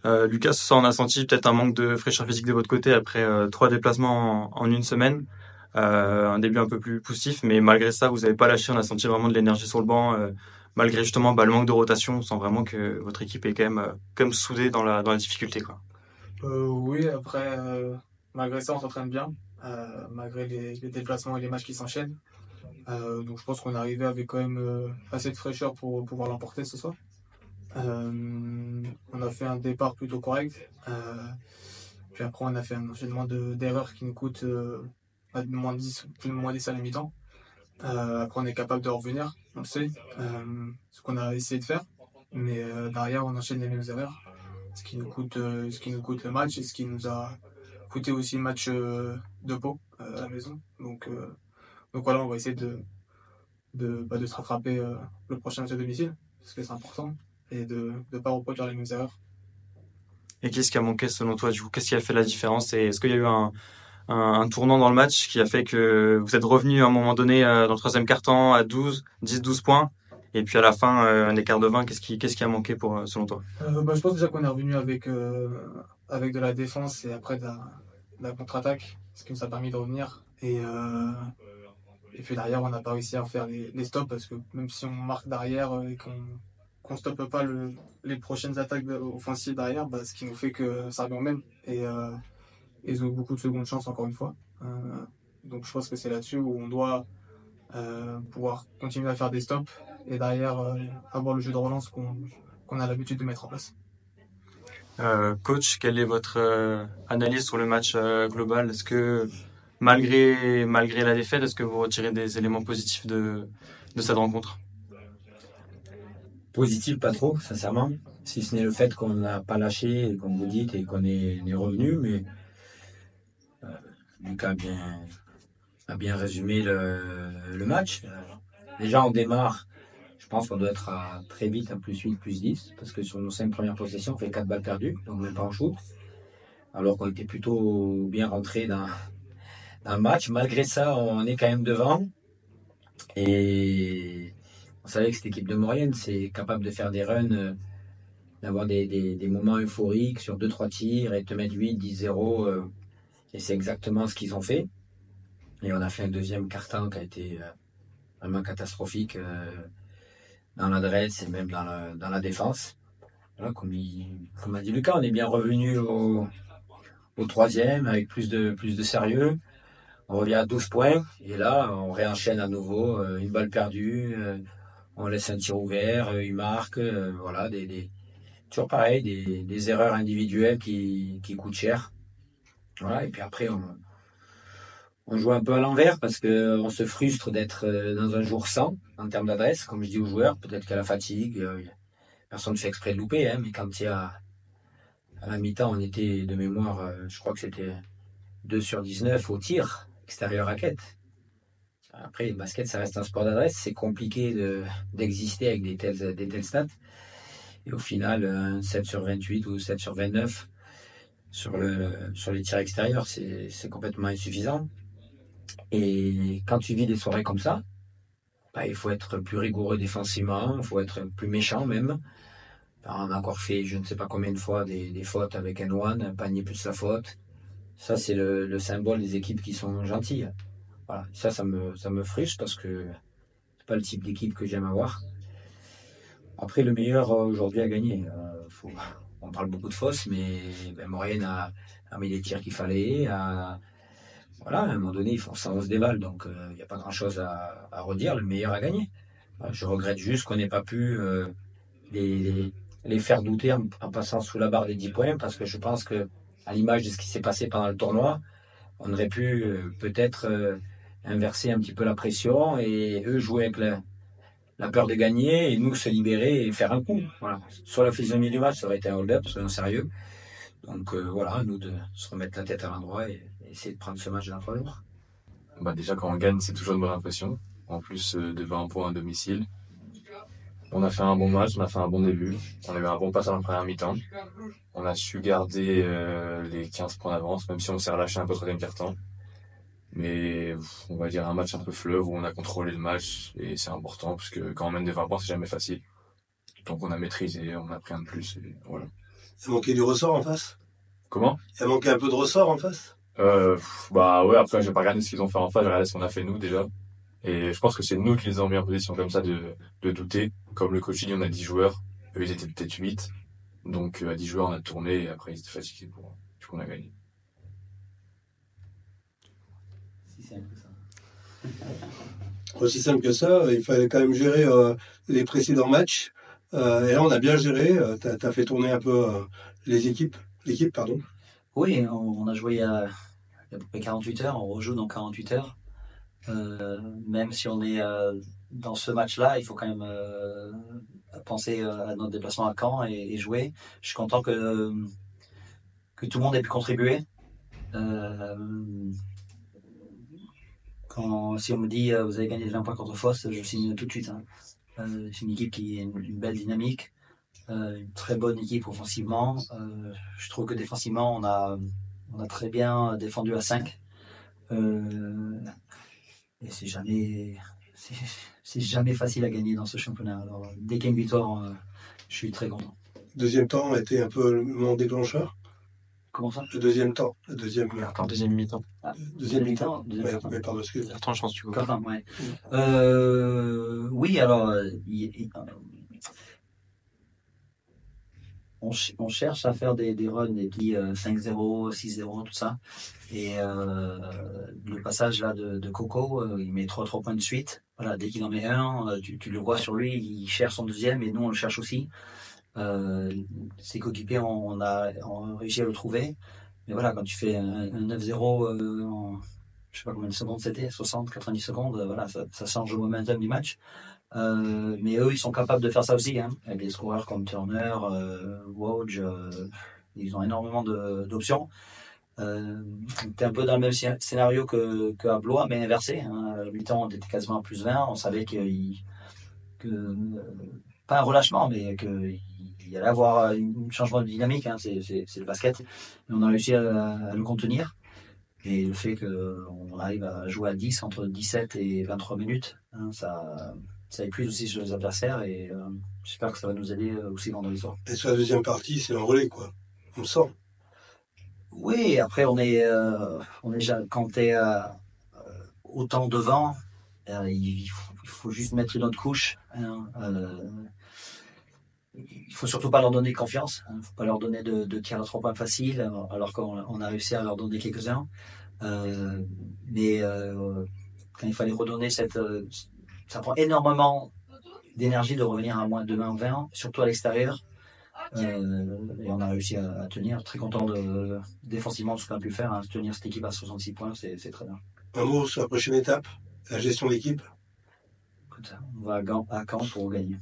Lucas, ça on a senti peut-être un manque de fraîcheur physique de votre côté après 3 déplacements en une semaine. Un début un peu plus poussif, mais malgré ça, vous n'avez pas lâché. On a senti vraiment de l'énergie sur le banc, malgré justement le manque de rotation. On sent vraiment que votre équipe est quand même soudée dans la difficulté, quoi. Oui, après, malgré ça, on s'entraîne bien, malgré les déplacements et les matchs qui s'enchaînent. Donc je pense qu'on est arrivé avec quand même assez de fraîcheur pour pouvoir l'emporter ce soir. On a fait un départ plutôt correct. Puis après, on a fait un enchaînement d'erreurs qui nous coûte moins 10, plus de moins 10 à la mi-temps. Après, on est capable de revenir, on le sait, ce qu'on a essayé de faire. Mais derrière, on enchaîne les mêmes erreurs, ce qui nous coûte le match et ce qui nous a coûté aussi le match de Pau à la maison. Donc voilà, on va essayer de se rattraper le prochain match à domicile, parce que c'est important, et de ne pas reproduire les mêmes erreurs. Et qu'est-ce qui a manqué selon toi, du coup? Qu'est-ce qui a fait la différence? Et est-ce qu'il y a eu un tournant dans le match qui a fait que vous êtes revenu à un moment donné dans le troisième quart-temps à 10-12 points, et puis à la fin un écart de 20? Qu'est-ce qui a manqué selon toi? Je pense déjà qu'on est revenu avec de la défense et après de la contre-attaque, ce qui nous a permis de revenir. Et puis derrière, on n'a pas réussi à faire les stops parce que même si on marque derrière et qu'on stoppe pas les prochaines attaques offensives derrière, bah, ce qui nous fait que ça revient au même. Et ils ont eu beaucoup de secondes chances encore une fois. Donc je pense que c'est là-dessus où on doit pouvoir continuer à faire des stops et derrière avoir le jeu de relance qu'on a l'habitude de mettre en place. Coach, quelle est votre analyse sur le match global? Est-ce que malgré la défaite, est-ce que vous retirez des éléments positifs de cette rencontre? Positif, pas trop, sincèrement. Si ce n'est le fait qu'on n'a pas lâché, comme vous dites, et on est revenu. Mais Lucas a bien résumé le match. Déjà, on démarre. Je pense qu'on doit être très vite à +8, +10, parce que sur nos 5 premières possessions, on fait 4 balles perdues, donc même pas en shoot. Alors qu'on était plutôt bien rentré dans le match. Malgré ça, on est quand même devant. Et on savait que cette équipe de Maurienne, c'est capable de faire des runs, d'avoir des moments euphoriques sur deux trois tirs et te mettre 8-10-0. Et c'est exactement ce qu'ils ont fait. Et on a fait un deuxième quart-temps qui a été vraiment catastrophique dans l'adresse et même dans la défense. Voilà, comme a dit Lucas, on est bien revenu au troisième avec plus de sérieux. On revient à 12 points et là, on réenchaîne à nouveau une balle perdue. On laisse un tir ouvert, il marque. Voilà, toujours pareil, des erreurs individuelles qui coûtent cher. Voilà, et puis après, on joue un peu à l'envers parce qu'on se frustre d'être dans un jour sans en termes d'adresse. Comme je dis aux joueurs, peut-être qu'à la fatigue, personne ne fait exprès de louper, hein, mais quand il y a à la mi-temps, on était de mémoire, je crois que c'était 2 sur 19 au tir, extérieur raquette. Après, le basket, ça reste un sport d'adresse. C'est compliqué d'exister avec des telles stats. Et au final, un 7 sur 28 ou 7 sur 29 sur les tirs extérieurs, c'est complètement insuffisant. Et quand tu vis des soirées comme ça, bah, il faut être plus rigoureux défensivement, il faut être plus méchant même. Enfin, on a encore fait je ne sais pas combien de fois des fautes avec un one, un panier plus la faute. Ça, c'est le symbole des équipes qui sont gentilles. Voilà. Ça me frustre parce que c'est pas le type d'équipe que j'aime avoir. Après, le meilleur aujourd'hui a gagné. On parle beaucoup de fausses, mais ben, Maurienne a mis les tirs qu'il fallait. Voilà, à un moment donné, ça on se déballe, donc il n'y a pas grand-chose à redire. Le meilleur a gagné. Voilà, je regrette juste qu'on n'ait pas pu les, les faire douter en passant sous la barre des 10 points, parce que je pense que, à l'image de ce qui s'est passé pendant le tournoi, on aurait pu peut-être inverser un petit peu la pression et eux jouer avec la peur de gagner et nous se libérer et faire un coup. Voilà. Sur la physionomie du match, ça aurait été un hold-up, soyons sérieux. Donc voilà, à nous de se remettre la tête à l'endroit et essayer de prendre ce match dans le faveur. Bah déjà quand on gagne, c'est toujours une bonne impression. En plus de 20 points à domicile. On a fait un bon match, on a fait un bon début. On a eu un bon pass à la première mi-temps. On a su garder les 15 points d'avance, même si on s'est relâché un peu au troisième quart-temps. Mais on va dire un match un peu fleuve où on a contrôlé le match et c'est important parce que quand on mène des 20 points, c'est jamais facile. Donc on a maîtrisé, on a pris un de plus et voilà. Il manquait du ressort en face. Comment? Il manquait un peu de ressort en face. Bah ouais, après, j'ai pas regardé ce qu'ils ont fait en face, j'ai regardé ce qu'on a fait nous déjà. Et je pense que c'est nous qui les avons mis en position comme ça de douter. Comme le coach dit, on a 10 joueurs. Eux, ils étaient peut-être 8. Donc, à 10 joueurs, on a tourné et après, ils étaient fatigués du coup, on a gagné. Si c'est un peu ça. Aussi simple que ça, il fallait quand même gérer les précédents matchs. Et là, on a bien géré. T'as fait tourner un peu l'équipe, pardon. Oui, on a joué il y a à peu près 48 heures, on rejoue dans 48 heures. Même si on est dans ce match-là, il faut quand même penser à notre déplacement à Caen et jouer. Je suis content que tout le monde ait pu contribuer. Si on me dit vous avez gagné 20 points contre Foss, je signe tout de suite. Hein. C'est une équipe qui a une belle dynamique, une très bonne équipe offensivement. Je trouve que défensivement, on a très bien défendu à 5. Et c'est jamais facile à gagner dans ce championnat. Alors, dès qu'il y a une victoire, je suis très content. Deuxième temps a été un peu le moment déclencheur. Comment ça? Le deuxième temps. Deuxième mi-temps. Deuxième mi-temps. Deuxième mi-temps. Mais pardon, excuse. Carton, je pense, du coup. Carton, ouais. Oui, alors, on cherche à faire des runs, des petits 5-0, 6-0, tout ça. Et le passage là de Coco, il met 3 points de suite. Voilà, dès qu'il en met un, tu le vois sur lui, il cherche son deuxième et nous on le cherche aussi. Ses coéquipiers, on a réussi à le trouver. Mais voilà, quand tu fais un 9-0 en je sais pas combien de secondes c'était, 60, 90 secondes, voilà, ça change le momentum du match. Mais eux, ils sont capables de faire ça aussi, hein, avec des scoreurs comme Turner, Woj, ils ont énormément d'options. T'es un peu dans le même scénario qu'à Blois, mais inversé. Hein. À 8 ans, on était quasiment à plus 20. On savait pas un relâchement, mais qu'il y allait avoir un changement de dynamique. Hein. C'est le basket. Et on a réussi à le contenir. Et le fait qu'on arrive à jouer à 10 entre 17 et 23 minutes, hein, ça épuise aussi sur les adversaires. Et j'espère que ça va nous aider aussi vendredi soir. Et sur la deuxième partie, c'est l'envolée, quoi. On le sent. Oui, après on est quand t'es autant devant, il faut juste mettre une autre couche. Hein, il faut surtout pas leur donner confiance. Hein, faut pas leur donner de tirs à 3 points faciles, alors qu'on a réussi à leur donner quelques-uns. Mais quand il fallait redonner ça prend énormément d'énergie de revenir à moins de 20, surtout à l'extérieur. Et on a réussi à tenir. Très content défensivement de ce qu'on a pu faire. Hein. Tenir cette équipe à 66 points, c'est très bien. Un mot sur la prochaine étape, la gestion d'équipe. Écoute, on va à Caen pour gagner.